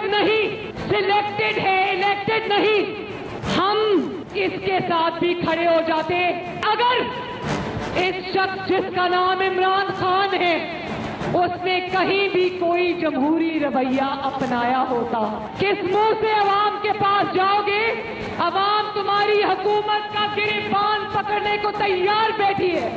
Elected नहीं, selected है, elected नहीं। हम इसके साथ भी खड़े हो जाते अगर इस शख्स जिसका नाम इमरान खान है उसने कहीं भी कोई जमहूरी रवैया अपनाया होता। किस मुंह से अवाम के पास जाओगे? अवाम तुम्हारी हुकूमत का गिरबान पकड़ने को तैयार बैठी है।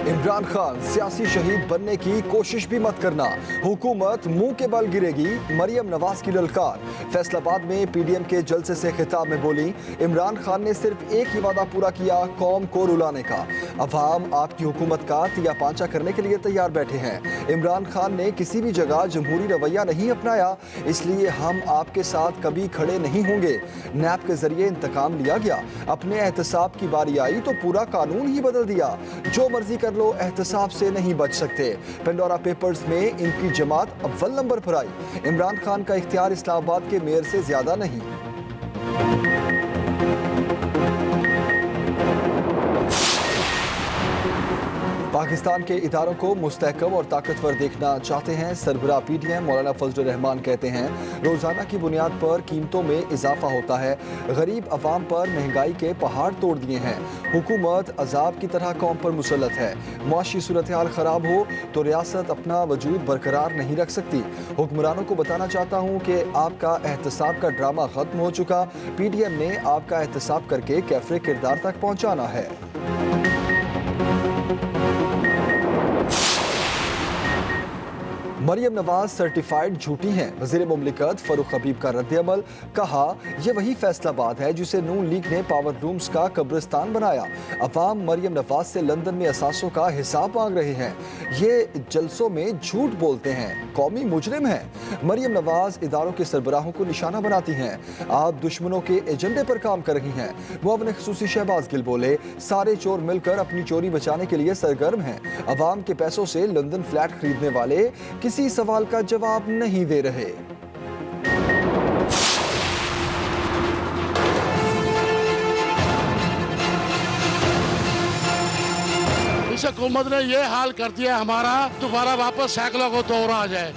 इमरान खान सियासी शहीद बनने की कोशिश भी मत करना, हुकूमत मुंह के बल गिरेगी, मरियम नवाज की ललकार। फैसलाबाद में पीडीएम के जलसे से खिताब में बोली, इमरान खान ने सिर्फ एक ही वादा पूरा किया, कौम को रुलाने का। अवाम आपकी हुकूमत का तिया पांचा करने के लिए तैयार बैठे हैं। इमरान खान ने किसी भी जगह जमहूरी रवैया नहीं अपनाया, इसलिए हम आपके साथ कभी खड़े नहीं होंगे। नैब के जरिए इंतकाम लिया गया, अपने एहतसाब की बारी आई तो पूरा कानून ही बदल दिया। जो मर्जी कर लो, एहतसाब से नहीं बच सकते। पेंडोरा पेपर्स में इनकी जमात अव्वल नंबर पर आई। इमरान खान का इख्तियार इस्लामाबाद के मेयर से ज्यादा नहीं। पाकिस्तान के इदारों को मुस्तहकम और ताकतवर देखना चाहते हैं। सरबराह पीडीएम मौलाना फजल रहमान कहते हैं, रोजाना की बुनियाद पर कीमतों में इजाफा होता है। गरीब अवाम पर महंगाई के पहाड़ तोड़ दिए हैं। हुकूमत अजाब की तरह कौम पर मुसल्लत है। मुआशी सूरत हाल खराब हो तो रियासत अपना वजूद बरकरार नहीं रख सकती। हुक्मरानों को बताना चाहता हूँ कि आपका एहतसाब का ड्रामा खत्म हो चुका। पीडीएम ने आपका एहतसाब करके कैफरे किरदार तक पहुँचाना है। मरियम नवाज सर्टिफाइड झूठी हैं। वज़ीर मुमलिकत फरूख हबीब का रद्द-ए-अमल, कहा यह वही फैसलाबाद है जिसे नून लीग ने पावर रूम्स का कब्रिस्तान बनाया। अवाम मरियम नवाज से लंदन में असासों का हिसाब मांग रहे हैं। ये जलसों में झूठ बोलते हैं, कौमी मुजरिम हैं। मरियम नवाज इदारों के सरबराहों को निशाना बनाती हैं। आप दुश्मनों के एजेंडे पर काम कर रही हैं। मुअव्विन खुसूसी शहबाज गिल बोले, सारे चोर मिलकर अपनी चोरी बचाने के लिए सरगर्म हैं। अवाम के पैसों से लंदन फ्लैट खरीदने वाले किसी सवाल का जवाब नहीं दे रहे। इस हुकूमत ने ये हाल कर दिया हमारा, दोबारा वापस सैकड़ों को दौर आ जाए।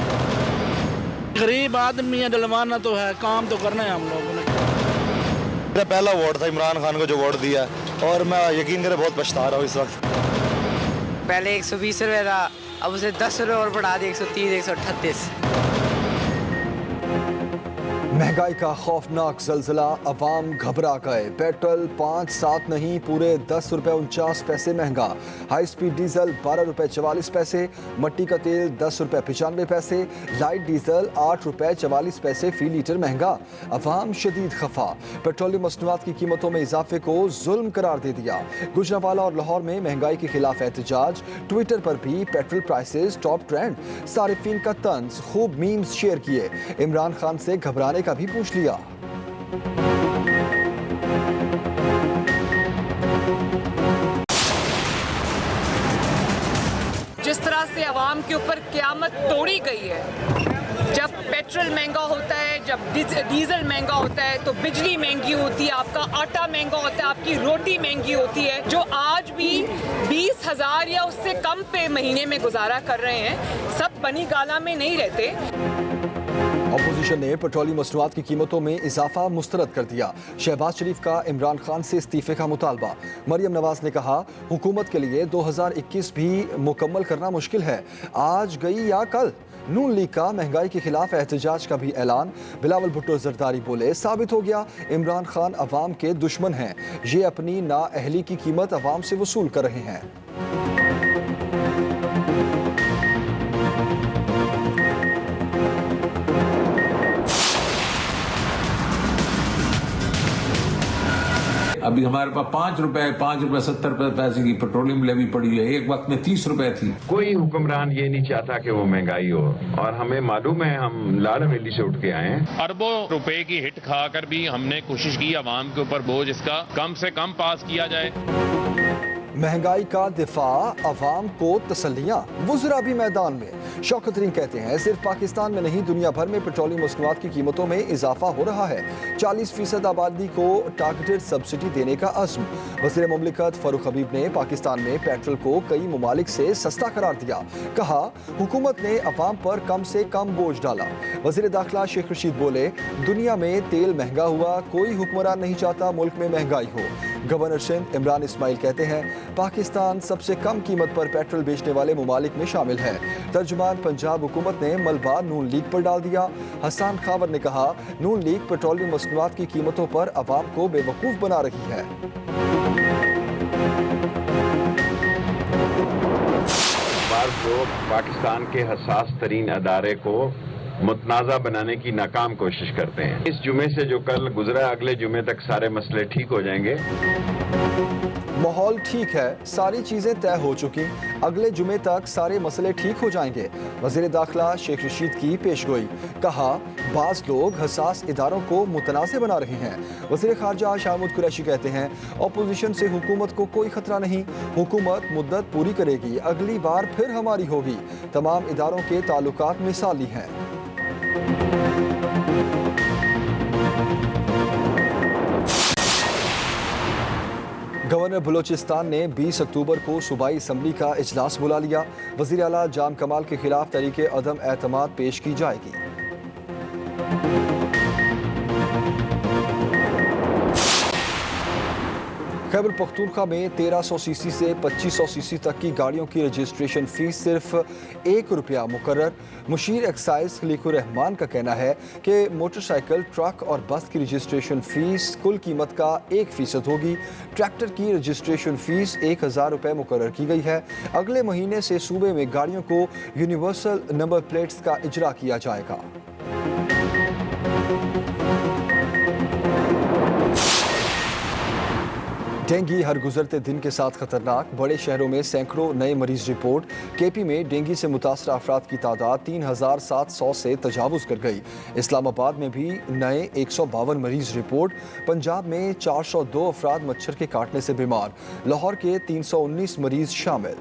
गरीब आदमी है, डलवाना तो है, काम तो करना है हम लोगों ने। मेरा पहला वोट था इमरान खान को जो वोट दिया, और मैं यकीन करें बहुत पछता रहा हूँ इस वक्त। पहले 120 रुपये था, अब उसे 10 रुपये और बढ़ा दिए, 130, 138। महंगाई का खौफनाक जलजिला, अवाम घबरा गए। पेट्रोल 5-7 नहीं, पूरे 10 रुपये 49 पैसे महंगा। हाई स्पीड डीजल 12 रुपये 44 पैसे, मट्टी का तेल 10 रुपये 95 पैसे, लाइट डीजल 8 रुपये 44 पैसे फी लीटर महंगा। अवाम शदीद खफा। पेट्रोलियम मसनूआत की कीमतों में इजाफे को जुल्म करार दे दिया। गुजरांवाला और लाहौर में महंगाई के खिलाफ एहतजाज, ट्विटर पर भी पेट्रोल प्राइसेस टॉप ट्रेंड। सारिफीन का तंज, खूब मीम्स शेयर किए। इमरान खान से घबराने का भी पूछ लिया। जिस तरह से अवाम के ऊपर क़यामत तोड़ी गई है, जब पेट्रोल महंगा होता है, जब डीजल महंगा होता है, तो बिजली महंगी होती है, आपका आटा महंगा होता है, आपकी रोटी महंगी होती है। जो आज भी 20,000 या उससे कम पे महीने में गुजारा कर रहे हैं, सब बनी गाला में नहीं रहते। अपोजिशन ने पेट्रोलियम मसनूआत की कीमतों में इजाफा मुस्तरद कर दिया। शहबाज शरीफ का इमरान खान से इस्तीफे का मुतालबा। मरियम नवाज ने कहा, हुकूमत के लिए 2021 भी मुकम्मल करना मुश्किल है, आज गई या कल। नून लीग का महंगाई के खिलाफ एहतजाज का भी ऐलान। बिलावल भुट्टो जरदारी बोले, साबित हो गया इमरान खान अवाम के दुश्मन हैं। ये अपनी नाअहली की कीमत अवाम से वसूल कर रहे हैं। अभी हमारे पास 5 रुपए 70 पैसे की पेट्रोलियम लेवी पड़ी है, एक वक्त में 30 रुपए थी। कोई हुक्मरान ये नहीं चाहता कि वो महंगाई हो, और हमें मालूम है, हम लाल हवेली से उठ के आए हैं। अरबों रुपए की हिट खाकर भी हमने कोशिश की अवाम के ऊपर बोझ इसका कम से कम पास किया जाए। महंगाई का दिफा, अवाम को तसल्लियां, वुज़रा भी मैदान में। शौकत तरीन कहते हैं सिर्फ पाकिस्तान में नहीं दुनिया भर में पेट्रोलियम मसनूआत की कीमतों में इजाफा हो रहा है। 40% आबादी को टारगेटेड सब्सिडी देने का अज़्म। वज़ीर मुमलिकत फ़ारूक हबीब ने पाकिस्तान में पेट्रोल को कई ममालिक से सस्ता करार दिया। कहा हुकूमत ने अवाम पर कम से कम बोझ डाला। वज़ीर दाखिला शेख रशीद बोले दुनिया में तेल महंगा हुआ, कोई हुक्मरान नहीं चाहता मुल्क में महंगाई हो। गवर्नर सिंध इमरान इस्माइल कहते हैं पाकिस्तान सबसे कम कीमत पर पेट्रोल बेचने वाले ममालिक में शामिल है। तर्जुमान पंजाब हुकूमत ने मलबा नून लीग पर डाल दिया। हसन खावर ने कहा नून लीग पेट्रोलियम मसनूआत की कीमतों पर अवाम को बेवकूफ़ बना रही है। बाज़ लोग पाकिस्तान के हसास तरीन अदारे को मुतनाज़ा बनाने की नाकाम कोशिश करते हैं। इस जुमे से जो कल गुजरा अगले जुमे तक सारे मसले ठीक हो जाएंगे। माहौल ठीक है, सारी चीजें तय हो चुकी, अगले जुमे तक सारे मसले ठीक हो जाएंगे। वज़ीर दाखिला शेख रशीद की पेशगोई। कहा बाज़ लोग हसास इदारों को मुतनाज़ बना रहे हैं। वज़ीर ख़ारजा शाहमूद कुरैशी कहते हैं अपोजिशन से हुकूमत को कोई खतरा नहीं, हुकूमत मुद्दत पूरी करेगी, अगली बार फिर हमारी होगी। तमाम इदारों के ताल्लुकात मिसाली हैं। गवर्नर बलोचिस्तान ने 20 अक्टूबर को सूबाई असम्बली का इजलास बुला लिया। वज़ीर आला जाम कमाल के खिलाफ तहरीके अदम एतमाद पेश की जाएगी। खैबर पख्तूनख्वा में 1300 सीसी से 2500 सीसी तक की गाड़ियों की रजिस्ट्रेशन फीस सिर्फ ₹1 मुकर्रर। मुशीर एक्साइज खलीकुर रहमान का कहना है कि मोटरसाइकिल, ट्रक और बस की रजिस्ट्रेशन फीस कुल कीमत का 1% होगी। ट्रैक्टर की रजिस्ट्रेशन फीस ₹1000 मुकर्रर की गई है। अगले महीने से सूबे में गाड़ियों को यूनिवर्सल नंबर प्लेट्स का इजरा किया जाएगा। डेंगू हर गुजरते दिन के साथ खतरनाक, बड़े शहरों में सैकड़ों नए मरीज रिपोर्ट। केपी में डेंगू से मुतासर अफराद की तादाद 3700 से तजावुज़ कर गई। इस्लामाबाद में भी नए 152 मरीज रिपोर्ट। पंजाब में 402 अफराद मच्छर के काटने से बीमार। लाहौर के 319 मरीज शामिल।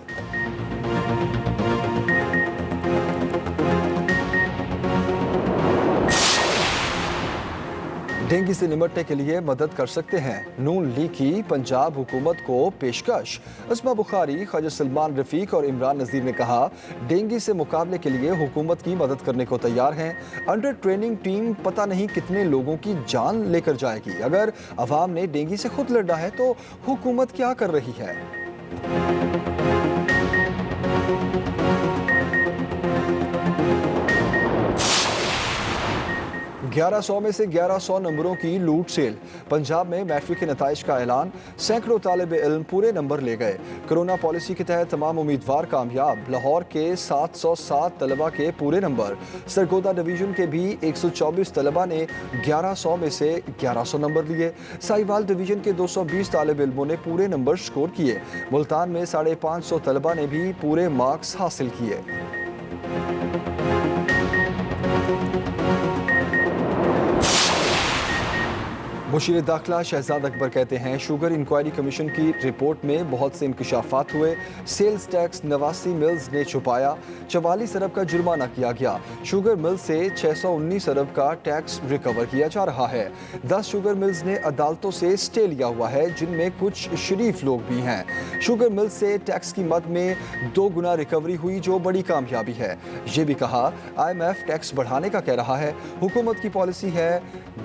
डेंगू से निपटने के लिए मदद कर सकते हैं नून लीग की पंजाब हुकूमत को पेशकश। अस्मा बुखारी, ख्वाजा सलमान रफीक और इमरान नज़ीर ने कहा डेंगू से मुकाबले के लिए हुकूमत की मदद करने को तैयार हैं। अंडर ट्रेनिंग टीम पता नहीं कितने लोगों की जान लेकर जाएगी। अगर अवाम ने डेंगू से खुद लड़ना है तो हुकूमत क्या कर रही है? 1100 में से 1100 नंबरों की लूट सेल। पंजाब में मैट्रिक के नताइज का ऐलान, सैकड़ों तालिब इल्म पूरे नंबर ले गए। कोरोना पॉलिसी के तहत तमाम उम्मीदवार कामयाब। लाहौर के 707 तलबा के पूरे नंबर। सरगोदा डिवीजन के भी 124 तलबा ने 1100 में से 1100 नंबर लिए। साहिवाल डिवीजन के 220 तालिब इल्मों ने पूरे नंबर स्कोर किए। मुल्तान में 550 तलबा ने भी पूरे मार्क्स हासिल किए। मुशीर दाखिला शहजाद अकबर कहते हैं शुगर इंक्वायरी कमीशन की रिपोर्ट में बहुत से इंकशाफात हुए। सेल्स टैक्स 89 मिल्स ने छुपाया। 44 अरब का जुर्माना किया गया। शुगर मिल से 619 अरब का टैक्स रिकवर किया जा रहा है। 10 शुगर मिल्स ने अदालतों से स्टे लिया हुआ है, जिनमें कुछ शरीफ लोग भी हैं। शुगर मिल से टैक्स की मद में 2 गुना रिकवरी हुई, जो बड़ी कामयाबी है। ये भी कहा IMF टैक्स बढ़ाने का कह रहा है। हुकूमत की पॉलिसी है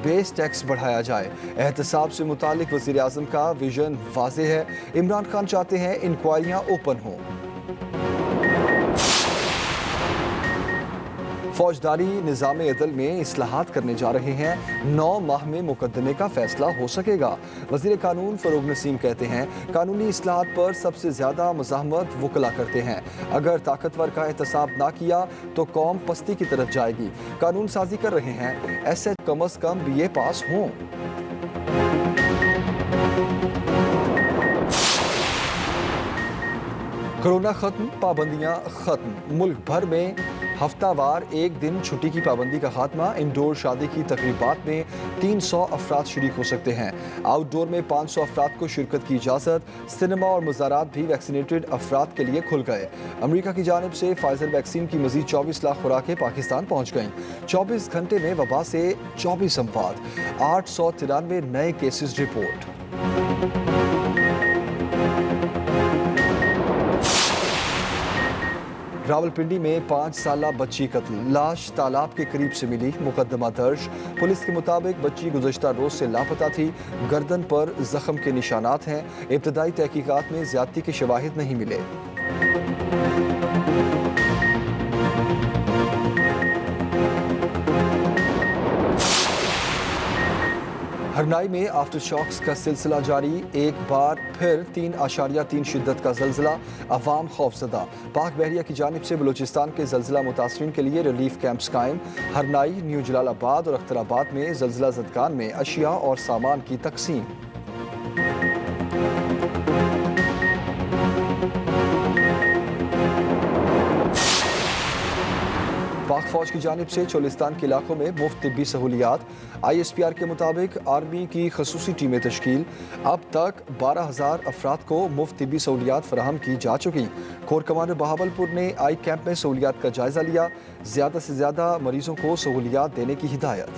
बेस टैक्स बढ़ाया जाए। एहतसाब से मुतालिक वज़ीर आज़म का विजन वाज़ेह है। इमरान खान चाहते हैं इंक्वायरियां ओपन हों। फौजदारी निज़ाम अदल में इस्लाहात करने जा रहे हैं। 9 माह में मुकदमे का फैसला हो सकेगा। वज़ीर कानून फ़रूग नसीम कहते हैं कानूनी इस्लाहात पर सबसे ज़्यादा मज़ाहमत वकला करते हैं। अगर ताकतवर का एहतसाब ना किया तो कौम पस्ती की तरफ जाएगी। कानून साजी कर रहे हैं, ऐसे कम अज़ कम BA पास हों। कोरोना खत्म, पाबंदियां खत्म। मुल्क भर में हफ्तावार एक दिन छुट्टी की पाबंदी का खात्मा। इंडोर शादी की तकरीबात में 300 अफराद शरीक हो सकते हैं। आउटडोर में 500 अफराद को शिरकत की इजाज़त। सिनेमा और मज़ारात भी वैक्सीनेटेड अफराद के लिए खुल गए। अमेरिका की जानिब से फाइजर वैक्सीन की मज़ीद 24 लाख खुराकें पाकिस्तान पहुँच गईं। 24 घंटे में वबा से 24 अमवात, 893 नए केसेस रिपोर्ट। रावलपिंडी में 5 साला बच्ची कत्ल, लाश तालाब के करीब से मिली, मुकदमा दर्ज। पुलिस के मुताबिक बच्ची गुज़श्ता रोज से लापता थी। गर्दन पर जख्म के निशानात हैं। इब्तदाई तहकीकात में ज्यादती के शवाहिद नहीं मिले। हरनाई में आफ्टर शॉक्स का सिलसिला जारी। एक बार फिर 3.3 शिद्दत का जल्जला, अवाम खौफजदा। पाक बहरिया की जानिब से बलूचिस्तान के जल्जला मुतासरीन के लिए रिलीफ कैंप्स कायम। हरनाई, न्यू जलालाबाद और अख्तराबाद में जल्जला ज़दगान में अशिया और सामान की तकसीम। पाक फौज की जानिब से चोलिस्तान के इलाकों में मुफ्त तिब्बी सहूलियात। ISPR के मुताबिक आर्मी की खसूसी टीमें तश्कील। अब तक 12,000 अफराद को मुफ्त तिब्बी सहूलियात फराहम की जा चुकी। कोर कमांडर बहावलपुर ने आई कैंप में सहूलियात का जायजा लिया। ज़्यादा से ज़्यादा मरीजों को सहूलियात देने की हिदायत।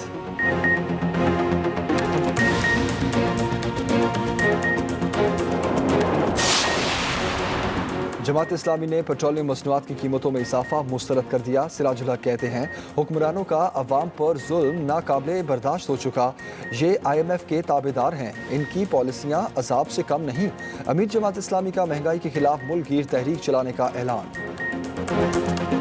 जमात इस्लामी ने पेट्रोलियम मसनूआत की कीमतों में इजाफा मुस्तरद कर दिया। सिराजुल हक कहते हैं हुक्मरानों का अवाम पर जुल्म नाकाबिले बर्दाश्त हो चुका। ये IMF के ताबेदार हैं, इनकी पॉलिसियाँ अजाब से कम नहीं। अमीर जमात इस्लामी का महंगाई के खिलाफ मुल्क गिर तहरीक चलाने का ऐलान।